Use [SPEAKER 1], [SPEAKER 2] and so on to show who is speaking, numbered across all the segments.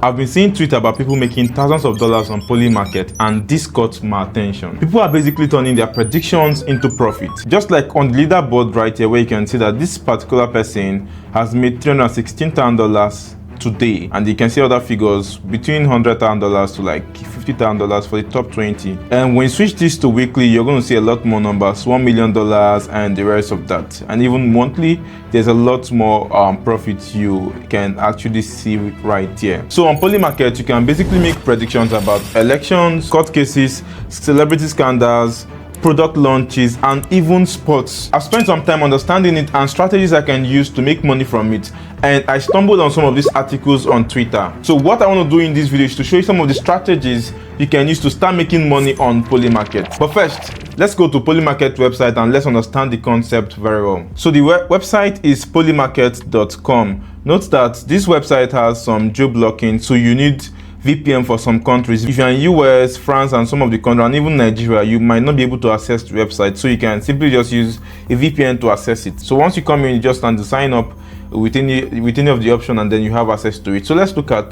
[SPEAKER 1] I've been seeing tweets about people making thousands of dollars on Polymarket, and this caught my attention. People are basically turning their predictions into profit. Just like on the leaderboard right here, where you can see that this particular person has made $316,000 today, and you can see other figures between $100,000 to like $50,000 for the top 20. And when you switch this to weekly, you're going to see a lot more numbers, $1 million and the rest of that. And even monthly, there's a lot more profit you can actually see right here. So on Polymarket, you can basically make predictions about elections, court cases, celebrity scandals, product launches, and even sports. I've spent some time understanding it and strategies I can use to make money from it, and I stumbled on some of these articles on Twitter. So what I want to do in this video is to show you some of the strategies you can use to start making money on Polymarket. But first, let's go to Polymarket website and let's understand the concept very well. So the website is polymarket.com. Note that this website has some geo-blocking, so you need VPN for some countries. If you're in US, France, and some of the countries, and even Nigeria, you might not be able to access the website, so you can simply just use a VPN to access it. So once you come in, you just stand to sign up with any of the option, and then you have access to it. So let's look at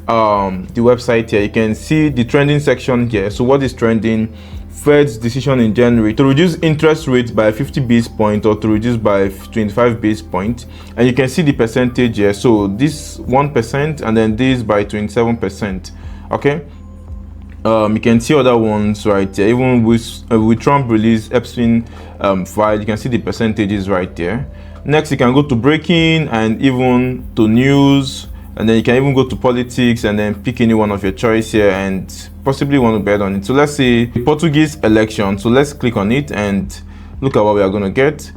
[SPEAKER 1] the website here. You can see the trending section here. So what is trending? Fed's decision in January to reduce interest rates by 50 basis points or to reduce by 25 basis points, and you can see the percentage here. So this 1% and then this by 27%. Okay, you can see other ones right here. Even with Trump release Epstein file, you can see the percentages right there. Next, you can go to breaking and even to news, and then you can even go to politics and then pick any one of your choice here and possibly want to bet on it. So let's say the Portuguese election. So let's click on it and look at what we are going to get.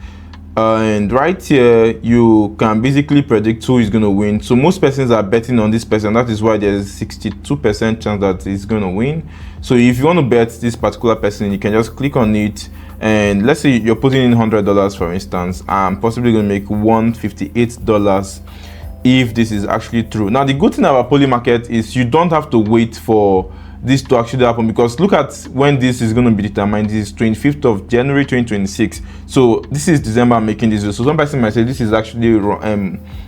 [SPEAKER 1] And right here, you can basically predict who is going to win. So most persons are betting on this person. That is why there's 62% chance that he's going to win. So if you want to bet this particular person, you can just click on it. And let's say you're putting in $100, for instance. I'm possibly going to make $158 if this is actually true. Now, the good thing about Polymarket is you don't have to wait for this to actually happen, because look at when this is going to be determined. This is 25th of January 2026. So this is December I'm making this video. So some person might say this is actually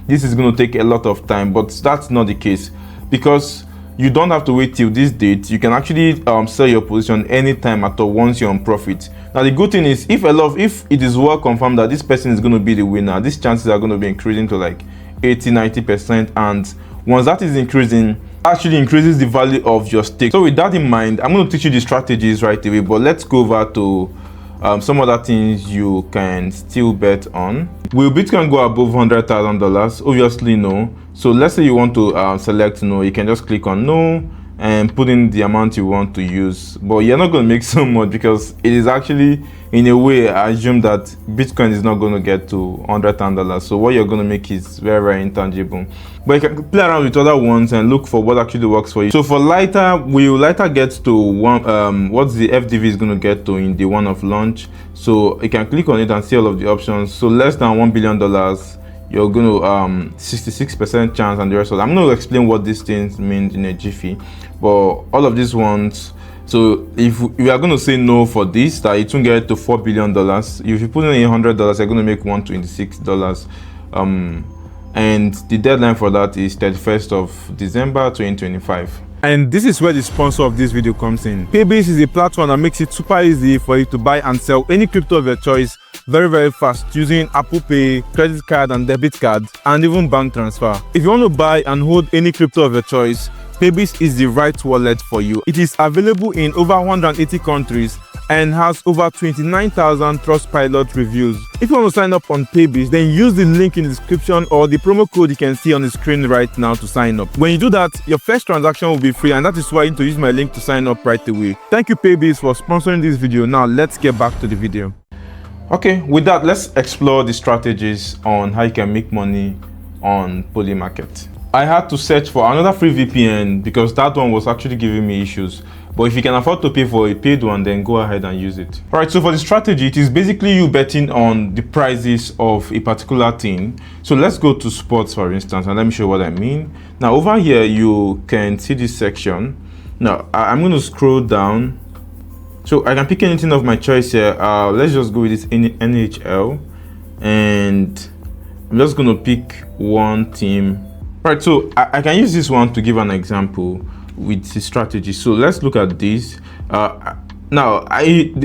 [SPEAKER 1] this is going to take a lot of time, but that's not the case, because you don't have to wait till this date. You can actually sell your position anytime at all once you're on profit. Now the good thing is, if it is well confirmed that this person is going to be the winner, these chances are going to be increasing to like 80-90%, and once that is increasing, actually increases the value of your stake. So with that in mind, I'm going to teach you the strategies right away, but let's go over to some other things you can still bet on. Will Bitcoin go above $100,000? Obviously no. So let's say you want to select no. You can just click on no and put in the amount you want to use, but you're not going to make so much, because it is actually, in a way, I assume that Bitcoin is not going to get to $100,000. So what you're going to make is very, very intangible. But you can play around with other ones and look for what actually works for you. So for lighter, will lighter get to one? What's the FDV is going to get to in the one of launch? So you can click on it and see all of the options. So less than $1 billion, you're going to 66% chance, and the rest of it. I'm going to explain what these things mean in a jiffy, but all of these ones. So if we are going to say no for this, that it won't get to $4 billion. If you put in $100, you're going to make $126. And the deadline for that is 31st of December 2025. And this is where the sponsor of this video comes in. Paybase is a platform that makes it super easy for you to buy and sell any crypto of your choice very, very fast using Apple Pay, credit card and debit card, and even bank transfer. If you want to buy and hold any crypto of your choice, Paybase is the right wallet for you. It is available in over 180 countries and has over 29,000 Trustpilot reviews. If you want to sign up on Paybase, then use the link in the description or the promo code you can see on the screen right now to sign up. When you do that, your first transaction will be free, and that is why you need to use my link to sign up right away. Thank you, Paybase, for sponsoring this video. Now let's get back to the video. Okay, with that, let's explore the strategies on how you can make money on Polymarket. I had to search for another free VPN because that one was actually giving me issues. But if you can afford to pay for a paid one, then go ahead and use it. All right, so for the strategy, it is basically you betting on the prices of a particular thing. So let's go to sports, for instance, and let me show you what I mean. Now over here, you can see this section. Now I'm going to scroll down. So I can pick anything of my choice here. Let's just go with this NHL, and I'm just going to pick one team Right, so I can use this one to give an example with the strategy. So let's look at this. Now,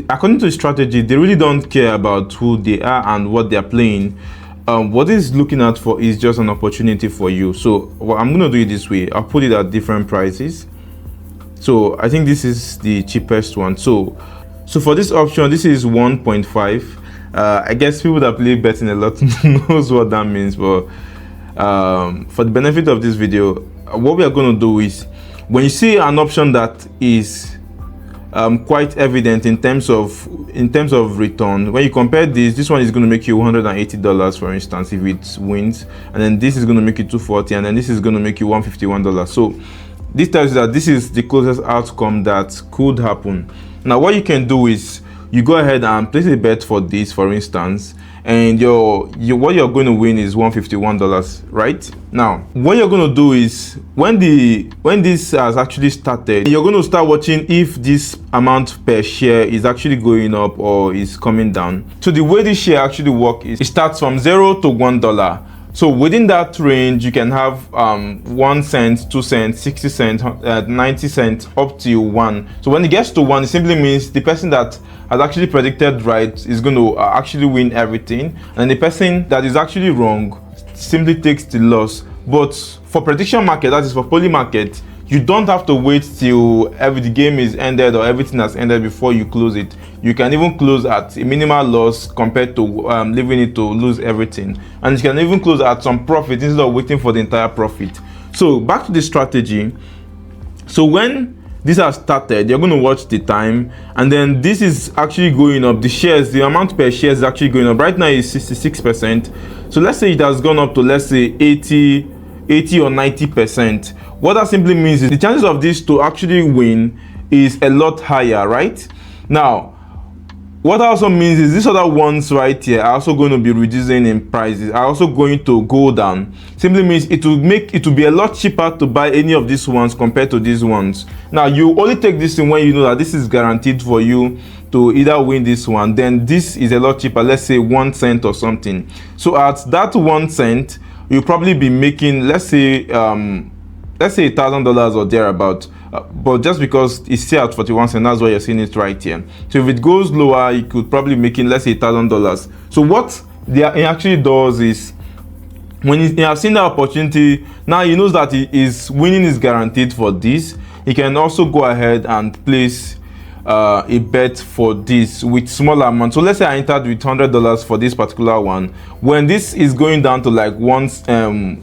[SPEAKER 1] according to the strategy, they really don't care about who they are and what they're playing. What it's looking at for is just an opportunity for you. So what I'm going to do it this way. I'll put it at different prices. So I think this is the cheapest one. So for this option, this is 1.5. I guess people that play betting a lot knows what that means, but for the benefit of this video, what we are going to do is, when you see an option that is quite evident in terms of return, when you compare this one is going to make you $180, for instance, if it wins, and then this is going to make you $240, and then this is going to make you $151. So this tells you that this is the closest outcome that could happen. Now what you can do is you go ahead and place a bet for this, for instance, and what you're going to win is $151, right? Now what you're going to do is, when this has actually started, you're going to start watching if this amount per share is actually going up or is coming down. So the way this share actually works is it starts from $0 to $1. So within that range, you can have 1 cent, 2 cents, 60 cents, 90 cents, up to 1. So when it gets to 1, it simply means the person that has actually predicted right is going to actually win everything, and the person that is actually wrong simply takes the loss. But for prediction market, that is for Polymarket, you don't have to wait till the game is ended or everything has ended before you close it. You can even close at a minimal loss compared to leaving it to lose everything, and you can even close at some profit instead of waiting for the entire profit. So back to the strategy. So when this has started, you're going to watch the time, and then this is actually going up. The shares, the amount per share is actually going up. Right now is 66%. So let's say it has gone up to, let's say, 80 or 90%. What that simply means is the chances of this to actually win is a lot higher, right? Now what that also means is these other ones right here are also going to be reducing in prices, are also going to go down. Simply means it will be a lot cheaper to buy any of these ones compared to these ones. Now you only take this in when you know that this is guaranteed for you to either win this one. Then this is a lot cheaper, let's say 1 cent or something. So at that 1 cent, you'll probably be making, let's say $1,000 or thereabout. But just because it's still at 41 cents, that's why you're seeing it right here. So if it goes lower, you could probably making, let's say, $1,000. So what it actually does is, when you have seen the opportunity, now he knows that winning is guaranteed for this. He can also go ahead and place a bet for this with smaller amount. So let's say I entered with $100 for this particular one. When this is going down to like 1 cent,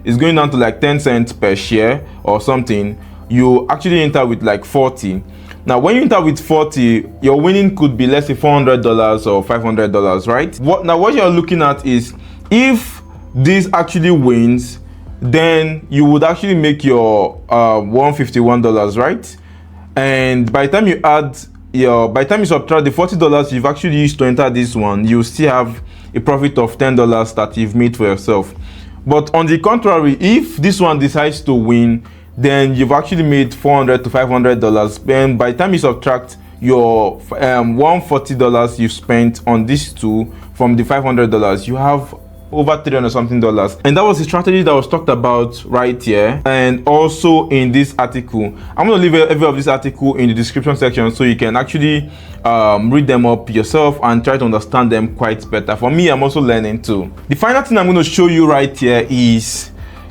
[SPEAKER 1] it's going down to like 10 cents per share or something, you actually enter with like 40. Now when you enter with 40, your winning could be, let's say, $400 or $500, right? What you're looking at is, if this actually wins, then you would actually make your $151, right? And by the time you subtract the $40 you've actually used to enter this one, you still have a profit of $10 that you've made for yourself. But on the contrary, if this one decides to win, then you've actually made $400 to $500. And by the time you subtract your $140 you spent on these two from the $500, you have over $300 something. And that was the strategy that was talked about right here, and also in this article. I'm going to leave every of this article in the description section so you can actually read them up yourself and try to understand them quite better. For me, I'm also learning too. The final thing I'm going to show you right here is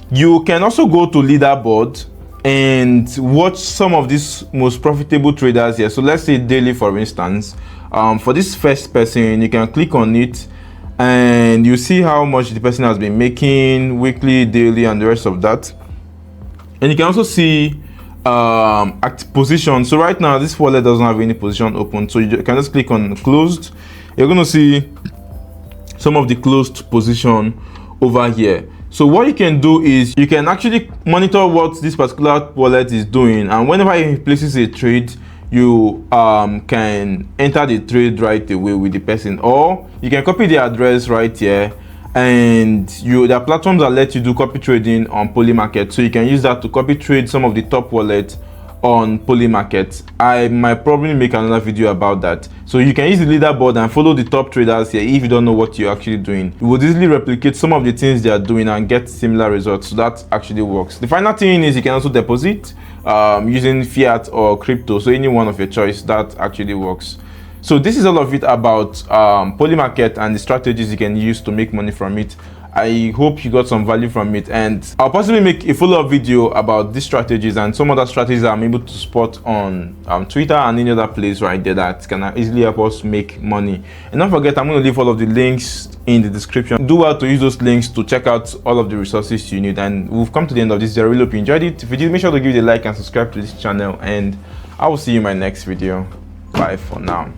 [SPEAKER 1] you can also go to leaderboard and watch some of these most profitable traders here. So let's say daily, for instance. For this first person, you can click on it and you see how much the person has been making weekly, daily, and the rest of that. And you can also see position. So right now this wallet doesn't have any position open, so you can just click on closed. You're going to see some of the closed position over here. So what you can do is you can actually monitor what this particular wallet is doing, and whenever he places a trade, you can enter the trade right away with the person, or you can copy the address right here, and there are platforms that let you do copy trading on Polymarket, so you can use that to copy trade some of the top wallets on Polymarket. I might probably make another video about that. So you can use the leaderboard and follow the top traders here if you don't know what you're actually doing. You would easily replicate some of the things they are doing and get similar results. So that actually works. The final thing is you can also deposit using fiat or crypto. So any one of your choice, that actually works. So this is all of it about Polymarket and the strategies you can use to make money from it. I hope you got some value from it, and I'll possibly make a follow-up video about these strategies and some other strategies that I'm able to spot on Twitter and any other place right there that can easily help us make money. And don't forget, I'm going to leave all of the links in the description. Do well to use those links to check out all of the resources you need. And we've come to the end of this video. I really hope you enjoyed it. If you did, make sure to give it a like and subscribe to this channel, and I will see you in my next video. Bye for now.